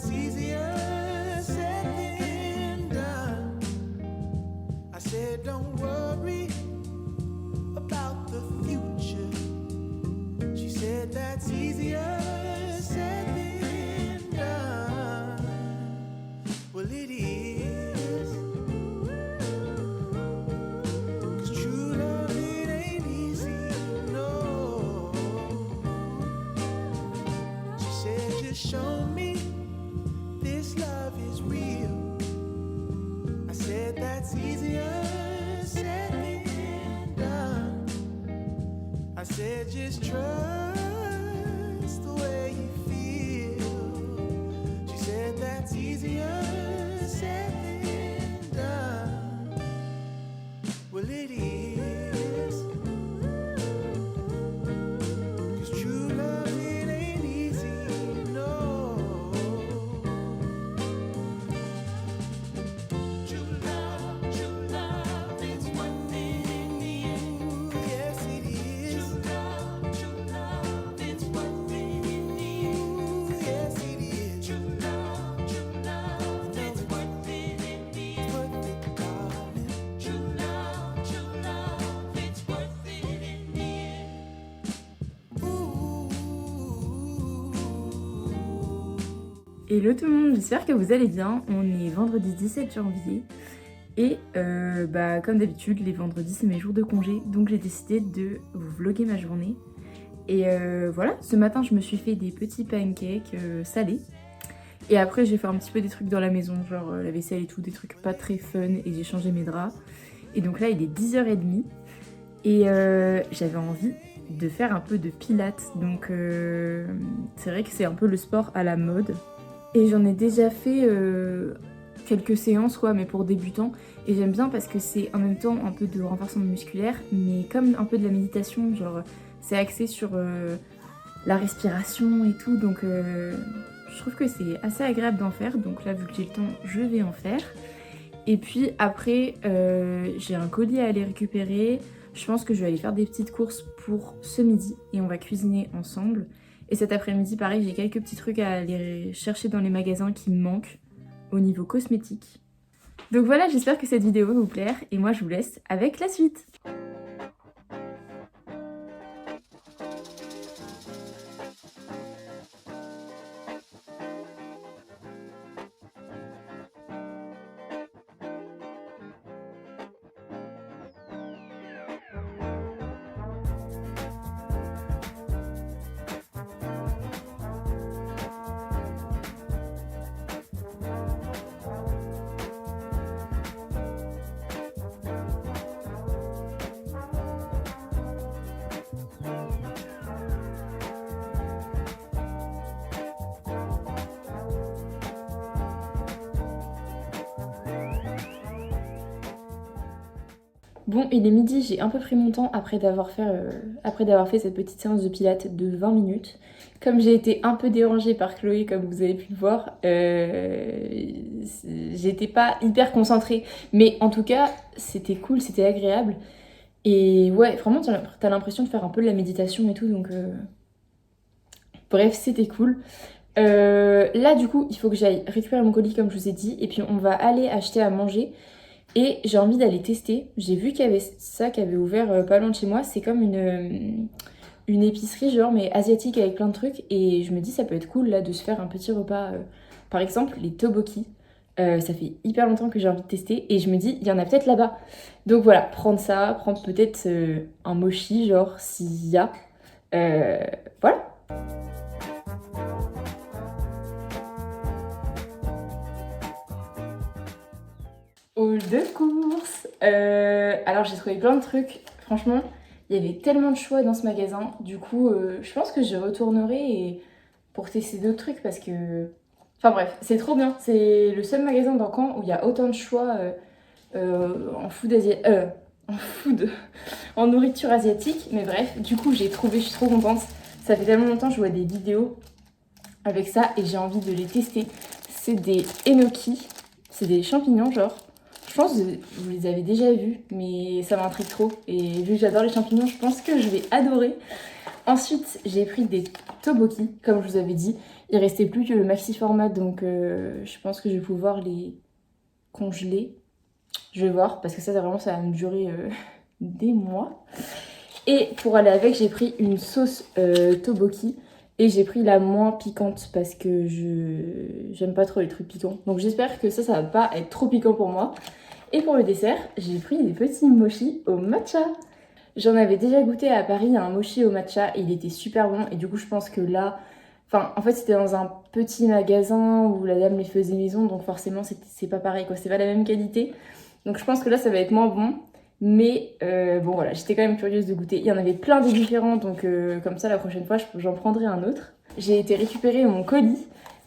that's easier said than done. I said don't worry about the future. She said that's easier said than done. Well, it is. 'Cause true love, it ain't easy, no. She said just show me this love is real. I said that's easier said than done. I said just trust the way you feel. She said that's easier said than done. Well, it is. 'Cause true love, it ain't easy, no. True love, it's worth it in the end. Yes, it is. True love, it's worth it in the end. Yes, it is. True love, it's worth it in the end. It's worth it, darling. True love, it's worth it in the end. Ooh. Hello tout le monde, j'espère que vous allez bien. On est vendredi 17 janvier et comme d'habitude les vendredis c'est mes jours de congé, donc j'ai décidé de vous vlogger ma journée. Et voilà, ce matin je me suis fait des petits pancakes salés et après j'ai fait un petit peu des trucs dans la maison, genre la vaisselle et tout, des trucs pas très fun, et j'ai changé mes draps. Et donc là il est 10h30 et j'avais envie de faire un peu de pilates, donc c'est vrai que c'est un peu le sport à la mode. Et j'en ai déjà fait quelques séances quoi, mais pour débutants. Et j'aime bien parce que c'est en même temps un peu de renforcement musculaire, mais comme un peu de la méditation, genre c'est axé sur la respiration et tout. Donc je trouve que c'est assez agréable d'en faire. Donc là vu que j'ai le temps, je vais en faire. Et puis après j'ai un colis à aller récupérer. Je pense que je vais aller faire des petites courses pour ce midi et on va cuisiner ensemble. Et cet après-midi, pareil, j'ai quelques petits trucs à aller chercher dans les magasins qui me manquent au niveau cosmétique. Donc voilà, j'espère que cette vidéo va vous plaire et moi je vous laisse avec la suite. Bon, il est midi, j'ai un peu pris mon temps après d'avoir fait cette petite séance de pilates de 20 minutes. Comme j'ai été un peu dérangée par Chloé, comme vous avez pu le voir, j'étais pas hyper concentrée. Mais en tout cas, c'était cool, c'était agréable. Et ouais, vraiment, t'as l'impression de faire un peu de la méditation et tout, donc... Bref, c'était cool. Là, du coup, il faut que j'aille récupérer mon colis, comme je vous ai dit, et puis on va aller acheter à manger. Et j'ai envie d'aller tester. J'ai vu qu'il y avait ça qui avait ouvert pas loin de chez moi. C'est comme une épicerie genre mais asiatique avec plein de trucs. Et je me dis ça peut être cool là de se faire un petit repas. Par exemple les tteokbokki. Ça fait hyper longtemps que j'ai envie de tester. Et je me dis il y en a peut-être là-bas. Donc voilà, prendre ça, prendre peut-être un mochi genre s'il y a. Voilà. Hall de courses. Alors j'ai trouvé plein de trucs. Franchement, il y avait tellement de choix dans ce magasin. Du coup, je pense que j'y retournerai pour tester d'autres trucs parce que... Enfin bref, c'est trop bien. C'est le seul magasin dans Caen où il y a autant de choix en food en nourriture asiatique. Mais bref, du coup j'ai trouvé, je suis trop contente. Ça fait tellement longtemps que je vois des vidéos avec ça et j'ai envie de les tester. C'est des enoki. C'est des champignons genre. Je pense que vous les avez déjà vus, mais ça m'intrigue trop. Et vu que j'adore les champignons, je pense que je vais adorer. Ensuite, j'ai pris des tteokbokki, comme je vous avais dit. Il restait plus que le maxi format, donc je pense que je vais pouvoir les congeler. Je vais voir, parce que ça vraiment, ça va me durer des mois. Et pour aller avec, j'ai pris une sauce tteokbokki. Et j'ai pris la moins piquante parce que j'aime pas trop les trucs piquants. Donc j'espère que ça va pas être trop piquant pour moi. Et pour le dessert, j'ai pris des petits mochis au matcha. J'en avais déjà goûté à Paris un mochi au matcha et il était super bon. Et du coup, je pense que là... Enfin, en fait, c'était dans un petit magasin où la dame les faisait maison. Donc forcément, c'est pas pareil, quoi. C'est pas la même qualité. Donc je pense que là, ça va être moins bon. Mais bon, voilà, j'étais quand même curieuse de goûter. Il y en avait plein de différents. Donc comme ça, la prochaine fois, j'en prendrai un autre. J'ai été récupérer mon colis.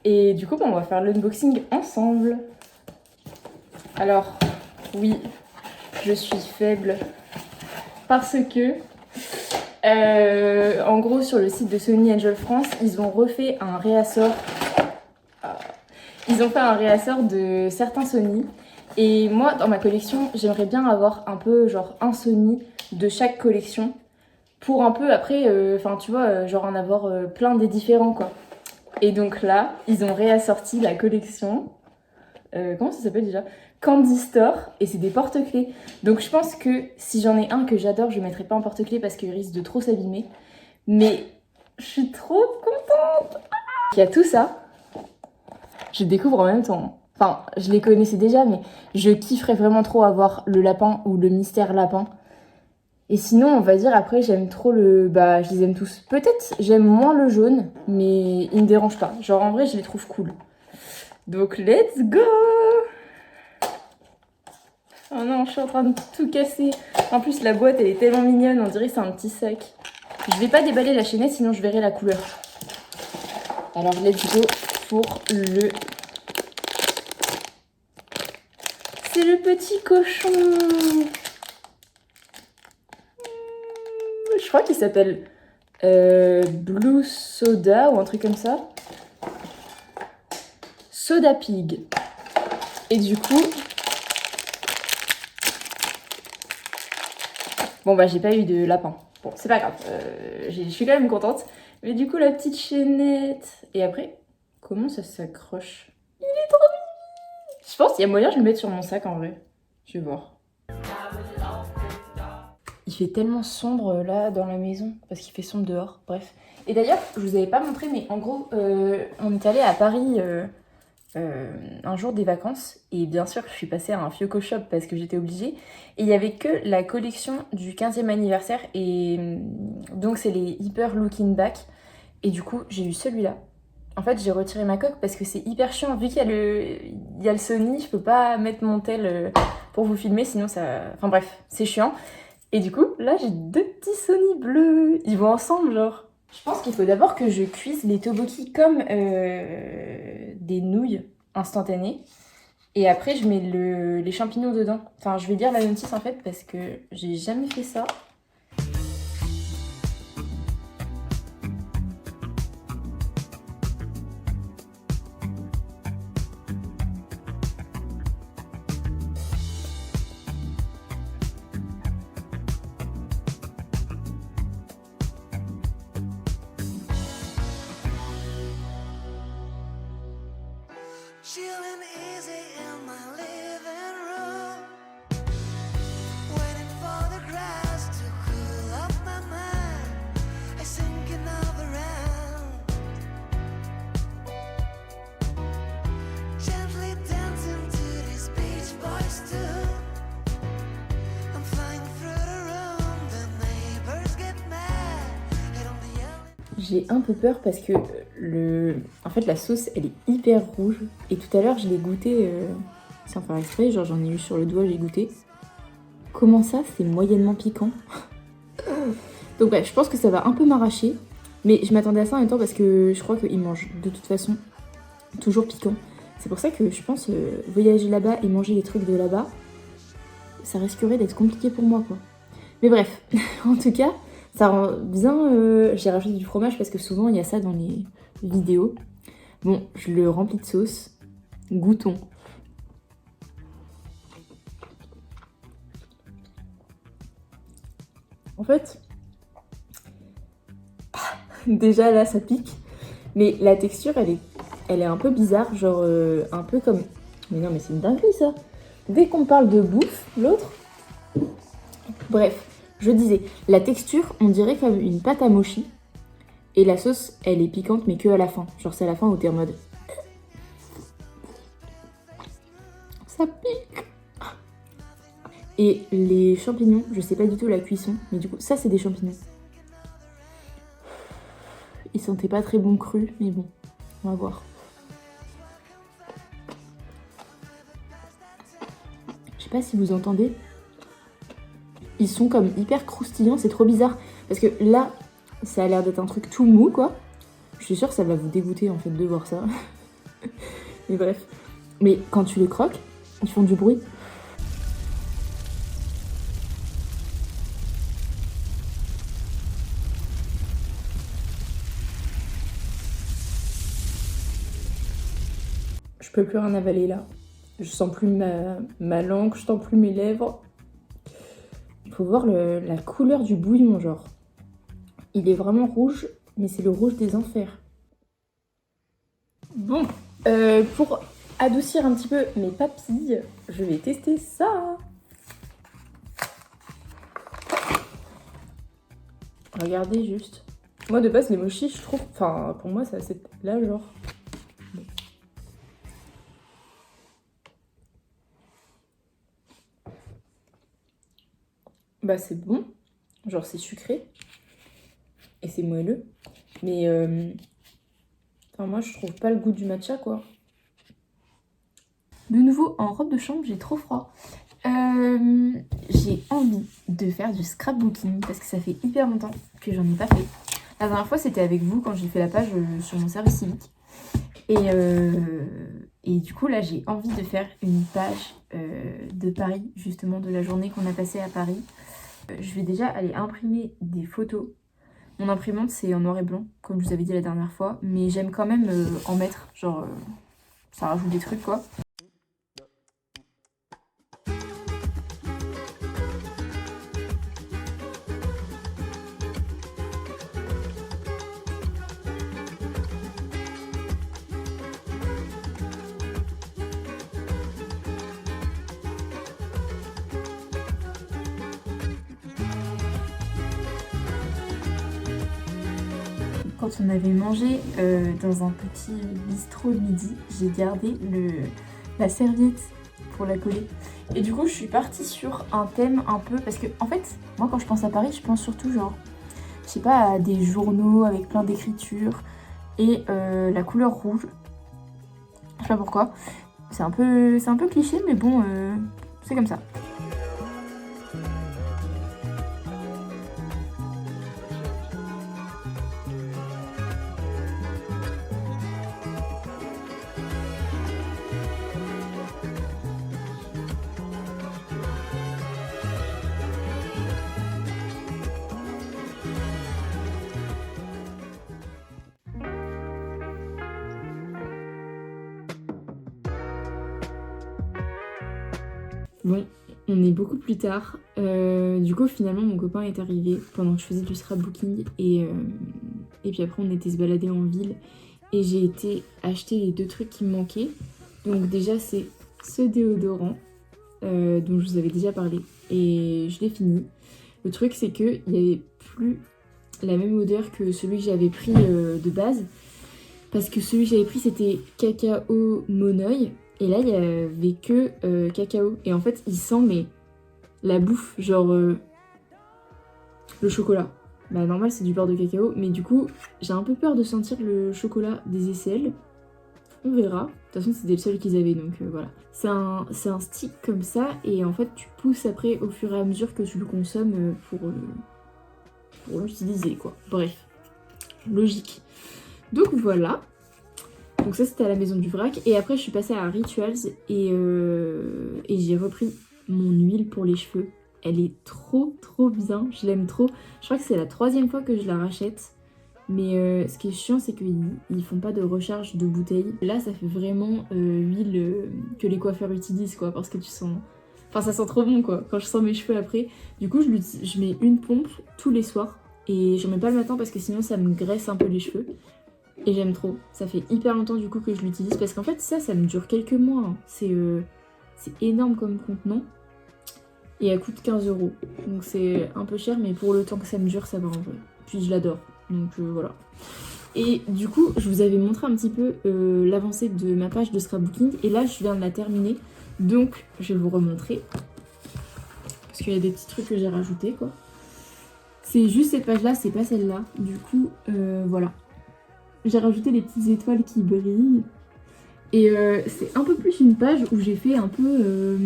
Et du coup, bon, on va faire l'unboxing ensemble. Alors, oui, je suis faible. Parce que, en gros, sur le site de Sony Angel France, ils ont refait un réassort. Ils ont fait un réassort de certains Sony. Et moi, dans ma collection, j'aimerais bien avoir un peu, genre, un Sony de chaque collection. Pour un peu, après, enfin, tu vois, genre en avoir plein des différents, quoi. Et donc là, ils ont réassorti la collection. Comment ça s'appelle déjà? Candy Store, et c'est des porte-clés. Donc je pense que si j'en ai un que j'adore, je ne mettrai pas en porte-clés parce qu'il risque de trop s'abîmer. Mais je suis trop contente. Il y a tout ça. Je découvre en même temps. Enfin, je les connaissais déjà, mais je kifferais vraiment trop avoir le lapin ou le mystère lapin. Et sinon, on va dire, après, j'aime trop le... Bah, je les aime tous. Peut-être j'aime moins le jaune, mais il me dérange pas. Genre, en vrai, je les trouve cool. Donc, let's go! Oh non, je suis en train de tout casser. En plus, la boîte, elle est tellement mignonne. On dirait que c'est un petit sac. Je vais pas déballer la chaînette, sinon je verrai la couleur. Alors, let's go pour le... C'est le petit cochon. Je crois qu'il s'appelle Blue Soda ou un truc comme ça. Soda Pig. Et du coup... Bon bah j'ai pas eu de lapin. Bon c'est pas grave, je suis quand même contente. Mais du coup la petite chaînette... Et après, comment ça s'accroche? Il est trop mignon. Je pense qu'il y a moyen de le mettre sur mon sac en vrai. Je vais voir. Il fait tellement sombre là dans la maison, parce qu'il fait sombre dehors, bref. Et d'ailleurs, je vous avais pas montré, mais en gros, on est allé à Paris un jour des vacances. Et bien sûr, je suis passée à un Fioco Shop parce que j'étais obligée. Et il y avait que la collection du 15e anniversaire. Et donc, c'est les Hyper Looking Back. Et du coup, j'ai eu celui-là. En fait, j'ai retiré ma coque parce que c'est hyper chiant. Vu qu'il y a le Sony, je peux pas mettre mon tel pour vous filmer, sinon ça... Enfin bref, c'est chiant. Et du coup, là, j'ai deux petits Sony bleus. Ils vont ensemble, genre. Je pense qu'il faut d'abord que je cuise les tteokbokki comme des nouilles instantanées. Et après, je mets les champignons dedans. Enfin, je vais lire la notice en fait parce que j'ai jamais fait ça. Chilling easy in my living room, waiting for the grass to cool off my mind. I think another round, gently dancing to this Beach Boys tune. I'm flying through the room, the neighbors get mad, and I'm the only... J'ai un peu peur parce que en fait la sauce elle est hyper rouge et tout à l'heure je l'ai goûté sans faire exprès, genre j'en ai eu sur le doigt, j'ai goûté. Comment ça c'est moyennement piquant? Donc bref, je pense que ça va un peu m'arracher, mais je m'attendais à ça en même temps parce que je crois qu'ils mangent de toute façon toujours piquant. C'est pour ça que je pense voyager là-bas et manger les trucs de là-bas, ça risquerait d'être compliqué pour moi quoi. Mais bref, en tout cas, ça rend bien... J'ai rajouté du fromage parce que souvent il y a ça dans les vidéos. Bon, je le remplis de sauce. Goûtons. En fait, Déjà là ça pique. Mais la texture elle est un peu bizarre, genre un peu comme... Mais non mais c'est une dinguerie ça. Dès qu'on parle de bouffe, l'autre... Bref, je disais, la texture on dirait comme une pâte à mochi. Et la sauce elle est piquante mais que à la fin. Genre c'est à la fin où t'es en mode... Ça pique. Et les champignons, je sais pas du tout la cuisson, mais du coup ça c'est des champignons. Ils sentaient pas très bon crus, mais bon, on va voir. Je sais pas si vous entendez. Ils sont comme hyper croustillants, c'est trop bizarre. Parce que là, ça a l'air d'être un truc tout mou, quoi. Je suis sûre que ça va vous dégoûter, en fait, de voir ça. Mais bref. Mais quand tu les croques, ils font du bruit. Je peux plus rien avaler, là. Je sens plus ma langue, je sens plus mes lèvres. Il faut voir la couleur du bouillon, genre. Il est vraiment rouge, mais c'est le rouge des enfers. Bon, pour adoucir un petit peu mes papilles, je vais tester ça. Regardez juste. Moi, de base, les mochis, je trouve... Enfin, pour moi, c'est là, genre... Bah, c'est bon. Genre, c'est sucré. Et c'est moelleux. Mais... Enfin, moi, je trouve pas le goût du matcha, quoi. De nouveau, en robe de chambre, j'ai trop froid. J'ai envie de faire du scrapbooking parce que ça fait hyper longtemps que j'en ai pas fait. La dernière fois, c'était avec vous quand j'ai fait la page sur mon service civique. Et du coup, là, j'ai envie de faire une page de Paris, justement, de la journée qu'on a passée à Paris. Je vais déjà aller imprimer des photos. Mon imprimante, c'est en noir et blanc, comme je vous avais dit la dernière fois. Mais j'aime quand même en mettre, genre, ça rajoute des trucs, quoi. Quand on avait mangé dans un petit bistrot le midi, j'ai gardé la serviette pour la coller. Et du coup, je suis partie sur un thème un peu... Parce que, en fait, moi, quand je pense à Paris, je pense surtout, genre, je sais pas, à des journaux avec plein d'écritures et la couleur rouge. Je sais pas pourquoi. C'est un peu cliché, mais bon, c'est comme ça. Bon, on est beaucoup plus tard. Du coup, finalement, mon copain est arrivé pendant que je faisais du scrapbooking. Et puis après, on était se balader en ville. Et j'ai été acheter les 2 trucs qui me manquaient. Donc déjà, c'est ce déodorant dont je vous avais déjà parlé. Et je l'ai fini. Le truc, c'est qu'il n'y avait plus la même odeur que celui que j'avais pris de base. Parce que celui que j'avais pris, c'était cacao monoeil. Et là, il n'y avait que cacao. Et en fait, il sent, mais la bouffe, genre le chocolat. Bah, normal, c'est du beurre de cacao. Mais du coup, j'ai un peu peur de sentir le chocolat des aisselles. On verra. De toute façon, c'était le seul qu'ils avaient, donc voilà. C'est un stick comme ça. Et en fait, tu pousses après au fur et à mesure que tu le consommes pour l'utiliser, quoi. Bref, logique. Donc voilà. Donc ça c'était à la maison du vrac. Et après je suis passée à Rituals et j'ai repris mon huile pour les cheveux. Elle est trop bien, je l'aime trop. Je crois que c'est la 3e fois que je la rachète. Mais ce qui est chiant c'est qu'ils font pas de recharge de bouteille. Là ça fait vraiment huile que les coiffeurs utilisent quoi. Parce que tu sens... Enfin ça sent trop bon quoi, quand je sens mes cheveux après. Du coup je mets une pompe tous les soirs. Et j'en mets pas le matin parce que sinon ça me graisse un peu les cheveux. Et j'aime trop. Ça fait hyper longtemps du coup que je l'utilise parce qu'en fait ça me dure quelques mois. Hein. C'est énorme comme contenant. Et elle coûte 15 €. Donc c'est un peu cher mais pour le temps que ça me dure ça va en vrai. Puis je l'adore. Donc voilà. Et du coup je vous avais montré un petit peu l'avancée de ma page de scrapbooking. Et là je viens de la terminer. Donc je vais vous remontrer. Parce qu'il y a des petits trucs que j'ai rajoutés quoi. C'est juste cette page là, c'est pas celle-là. Du coup voilà. J'ai rajouté les petites étoiles qui brillent. Et c'est un peu plus une page où j'ai fait un peu,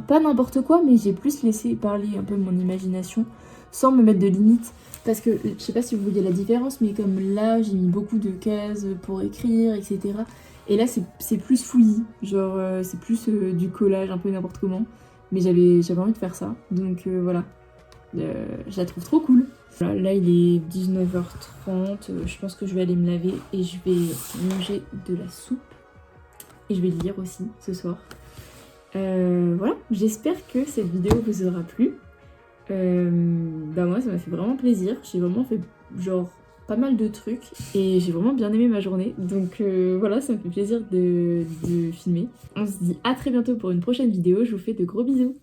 pas n'importe quoi, mais j'ai plus laissé parler un peu mon imagination sans me mettre de limites. Parce que je sais pas si vous voyez la différence, mais comme là j'ai mis beaucoup de cases pour écrire, etc. Et là c'est plus fouillis, genre c'est plus du collage un peu n'importe comment. Mais j'avais envie de faire ça, donc voilà. Je la trouve trop cool. Voilà, là il est 19h30, je pense que je vais aller me laver et je vais manger de la soupe. Et je vais lire aussi ce soir. Voilà, j'espère que cette vidéo vous aura plu. Bah moi ça m'a fait vraiment plaisir. J'ai vraiment fait genre pas mal de trucs et j'ai vraiment bien aimé ma journée. Donc voilà, ça me fait plaisir de filmer. On se dit à très bientôt pour une prochaine vidéo. Je vous fais de gros bisous.